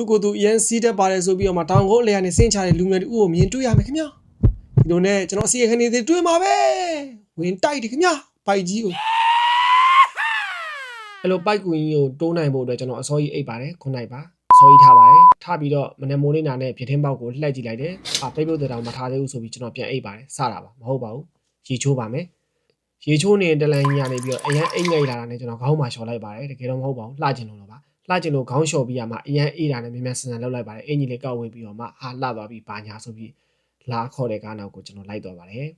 သူကိုသူအရန်စီးတက်ပါတယ်ဆိုပြီးတော့မှတောင်ကုန်းအလျာနဲ့ဆင်းချတဲ့လူငယ်တူကိုမြင်တွေ့ရမယ်ခင်ဗျာဒီလိုနဲ့ကျွန်တော်အစီအခံနေသေးတွေ့မှာပဲဝင်တိုက်တယ်ခင်ဗျာပိုက်ကြီးကိုအဲ့လိုပိုက်ကူကြီးကိုတိုးနိုင်ဖို့အတွက်ကျွန်တော်အစောကြီးအိပ်ပါတယ်ခုနိုင်ပါစောကြီးထားပါတယ်ထားပြီးတော့မနေ့မိုးလေးနာနဲ့ပြထင်းပေါက်ကိုလှည့်ကြည့်လိုက်တယ်ပိတ်ပုတ်တဲ့တောင်မထားသေးဘူးဆိုပြီးကျွန်တော်ပြန်အိပ်ပါတယ်စတာပါမဟုတ်ပါဘူးရေချိုးပါမယ်ရေချိုးနေတလန်ကြီးရနေပြီးတော့အရန်အိတ်ငိုက်လာတာနဲ့ကျွန်တော်ခေါင်းမှာလျှော်လိုက်ပါတယ်တကယ်တော့မဟုတ်ပါဘူးလှကျင်လို့ပါလှကျင်လို့ခေါင်းလျှော်ပြီးရမှာအရန်အေးတာနဲ့မြန်မြန်ဆန်ဆန်လှုပ်လိုက်ပါတယ်အင်ကြီးလေးကောက်ဝေးပြီးတော့မှဟာလှသွားပြီးဘာညာဆိုပြီးလာခေါ်တဲ့ကားနောက်ကိုကျွန်တော်လိုက်သွားပါတယ်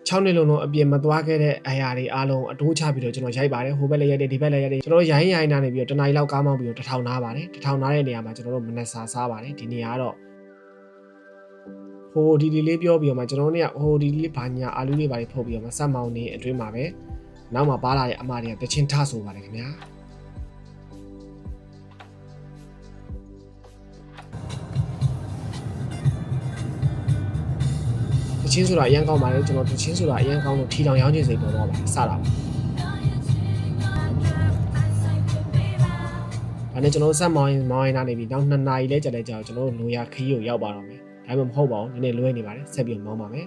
6နှစ်လုံးလုံးအပြင်မသွားခဲ့တဲ့အရာတွေအားလုံးအတိုးချပြီးတော့ကျွန်တော်ရိုက်ပါတယ်ဟိုဘက်လည်းရိုက်တယ်ဒီဘက်လည်းရိုက်တယ်ကျွန်တော်ရိုင်းနာနေပြီးတော့တနားရီလောက်ကားမောင်းပြီးတော့1000နားပါတယ်1000နားတဲ့နေရာမှာကျွန်တော်တို့မနက်စာစားပါတယ်ဒီနေရာကတော့ဟိုဒီလေးပြောပြီးတော့မှကျွန်တော်တို့ကဟိုဒီလေးဘာညာအာလူးလေးပါလေးဖုတ်ပြီးတော့မှစက်မောင်းနေအတွင်းမှာပဲနောက်မှာပါလာတဲ့အမတွေကတချင်းထဆိုပါတယ်ခင်ဗျာတချင်းဆိုတာအရင်ကောင်းပါတယ်ကျွန်တော်တချင်းဆိုတာအရင်ကောင်းလို့ထီတောင်ရောင်းချင်စိတ်ပေါ်တော့ပါတယ်စတာပါဒါနဲ့ကျွန်တော်စက်မောင်းရင်နာနေပြီနောက်2နာရီလဲကြာလဲကြာကျွန်တော်တို့လိုရာခီးကိုရောက်ပါတော့မယ်ဒါပေမဲ့မဟုတ်ပါဘူးနည်းနည်းလွဲနေပါတယ်ဆက်ပြီးမောင်းပါမယ်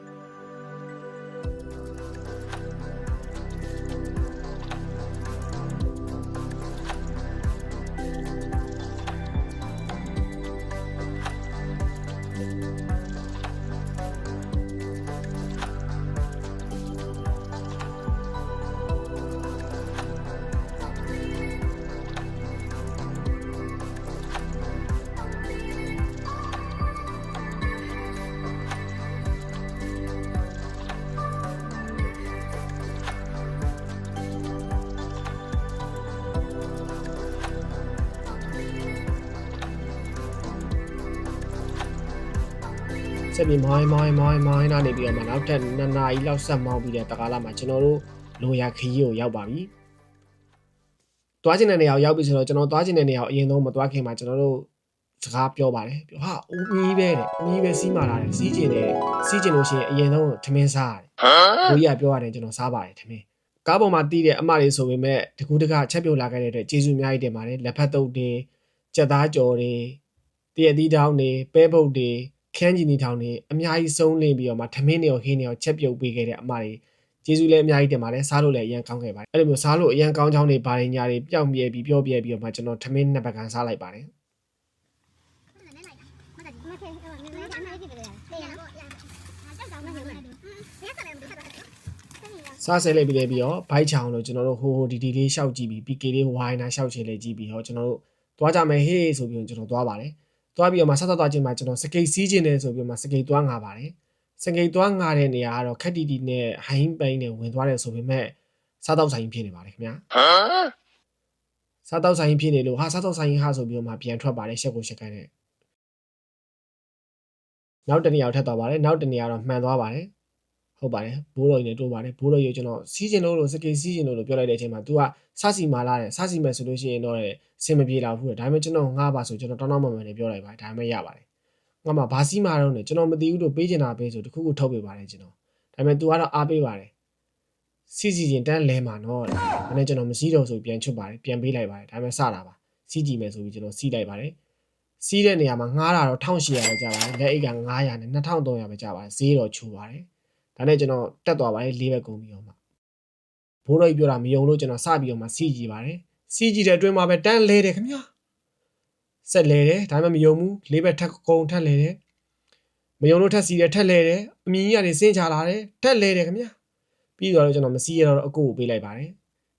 ဆက်ပြီးမိုင်းနာနေပြီးတော့မှနောက်ထပ်2နာရီလောက်ဆက်မောင်းပြီးတဲ့တကားလာမှာကျွန်တော်တို့လိုရာခရီးကိုရောက်ပါပြီ။သွားချင်တဲ့နေရာကိုရောက်ပြီဆိုတော့ကျွန်တော်သွားချင်တဲ့နေရာကိုအရင်ဆုံးမသွားခင်မှာကျွန်တော်တို့စကားပြောပါတယ်။ပြောဟာဦးကြီးပဲတဲ့ဦးကြီးပဲစီးမာလာတယ်စီးကျင်တယ်စီးကျင်လို့ရှိရင်အရင်ဆုံးထမင်းစားရတယ်။လူကြီးကပြောရတယ်ကျွန်တော်စားပါတယ်ထမင်း။ကားပေါ်မှာတီးတဲ့အမတွေဆိုပေမဲ့တကူတကချက်ပြုတ်လာခဲ့တဲ့အတွက်ကျေးဇူးအများကြီးတင်ပါတယ်လက်ဖက်တုပ်တွေကြက်သားကြော်တွေတရက်သီးတောင်းတွေပဲပုတ်တွေခန်းကြီးနီထောင်နေအများကြီးစုံးလင်းပြီးတော့မှထမင်းတွေရောဟင်းတွေရောချက်ပြုတ်ပေးခဲ့တဲ့အမတွေကျေးဇူးလည်းအများကြီးတင်ပါတယ်စားလို့လည်းအရန်ကောင်းခဲ့ပါတယ်အဲ့လိုမျိုးစားလို့အရန်ကောင်းချောင်းတွေဘာတွေညာတွေပျောက်ပြဲပြီးပြောပြဲပြီးတော့မှကျွန်တော်ထမင်း2ပတ်ကန်စားလိုက်ပါတယ်စားဆဲလိုက်ပြီးလည်းပြီးတော့ဘိုက်ချောင်းလို့ကျွန်တော်တို့ဟိုဒီလေးရှောက်ကြည့်ပြီး PK လေးဝိုင်းနာရှောက်ချေလေးကြည့်ပြီးတော့ကျွန်တော်တို့သွားကြမယ်ဟေးဆိုပြီးတော့ကျွန်တော်သွားပါတယ်သွားပြီးတော့မှဆက်သွားခြင်းမှာကျွန်တော်စကိတ်စီးခြင်းနဲ့ဆိုပြီးတော့မှစကိတ်သွားငါပါတယ်စကိတ်သွားငါတဲ့နေရာကတော့ခက်တီတီနဲ့ဟိုင်းပိန်းနဲ့ဝင်သွားတယ်ဆိုပေမဲ့စားတော့ဆိုင်ဖြစ်နေပါတယ်ခင်ဗျာစားတော့ဆိုင်ဖြစ်နေလို့ဟာစားတော့ဆိုင်ဟာဆိုပြီးတော့မှပြန်ထွက်ပါတယ်ရှက်ကိုရှက်ခိုင်းတဲ့နောက်တနေရာထပ်သွားပါတယ်နောက်တနေရာတော့မှန်သွားပါတယ်ဟုတ်ပါတယ်ဘိုးတော်ကြီးနဲ့တိုးပါတယ်ဘိုးတော်ကြီးကျွန်တော်စီးကျင်လို့စကိတ်စီးကျင်လို့ပြောလိုက်တဲ့အချိန်မှာ तू ကစစီမာလာတယ်စစီမယ်ဆိုလို့ရှိရင်တော့စင်မပြေလာဘူးဒါပေမဲ့ကျွန်တော်ငှားပါဆိုကျွန်တော်တောင်းမှန်နဲ့ပြောလိုက်ပါတယ်ဒါပေမဲ့ရပါတယ်ငါမှဘာစီမာတော့နေကျွန်တော်မသိဘူးလို့ပေးချင်တာပေးဆိုတခုခုထုတ်ပေးပါတယ်ကျွန်တော်ဒါပေမဲ့ तू ကတော့အားပေးပါတယ်စီချင်းတန်းလဲမှာနော်ဒါနဲ့ကျွန်တော်မစီးတော့ဆိုပြန်ချွတ်ပါတယ်ပြန်ပေးလိုက်ပါတယ်ဒါပေမဲ့စတာပါစီးကြည့်မယ်ဆိုပြီးကျွန်တော်စီးလိုက်ပါတယ်စီးတဲ့နေရာမှာငှားတာတော့1800ပဲကြာပါတယ်လက်အိတ်က900နဲ့2300ပဲကြာပါတယ်ဈေးတော့ချိုးပါတယ်ဒါနဲ့ကျွန်တော်တက်သွားပါတယ်၄ဘက်ကုန်ပြီးတော့မှဘိုးတော်ကြီးပြောတာမယုံလို့ကျွန်တော်စပြီးတော့မှစီးကြည့်ပါတယ်စီးကြည့်တဲ့အတွင်းမှာပဲတန်းလဲတယ်ခင်ဗျာဆက်လဲတယ်ဒါပေမဲ့မယုံဘူး၄ဘက်ထက်ကုန်ထက်လဲတယ်မယုံလို့ထက်စီးတယ်ထက်လဲတယ်အမြင်ကြီးကနေစင်းချလာတယ်ထက်လဲတယ်ခင်ဗျာပြီးတော့ကျွန်တော်မစီးရတော့အကိုကိုပေးလိုက်ပါတယ်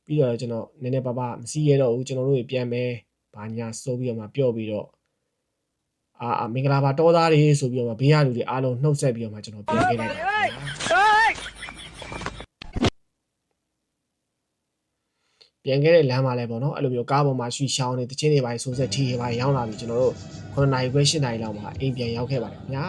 ပြီးတော့ကျွန်တော်နည်းနည်းပါးပါမစီးရတော့ဘူးကျွန်တော်တို့ပြန်မယ်ဘာညာစိုးပြီးတော့မှပြော့ပြီးတော့မင်္ဂလာပါတောသားတွေဆိုပြီးတော့မှဘေးရလူတွေအားလုံးနှုတ်ဆက်ပြီးတော့မှကျွန်တော်ပြန်ခဲ့လိုက်ပါတယ်ပြန်ခဲ့တဲ့လမ်းမှာလည်းပေါ့နော်အဲ့လိုမျိုးကားပေါ်မှာရွှီရှောင်းနေတချင်းတွေပါဆိုးဆက်ထီတွေပါရောင်းလာပြီးကျွန်တော်တို့9နာရီခွဲ10နာရီလောက်မှာအိမ်ပြန်ရောက်ခဲ့ပါတယ်ခင်ဗျာ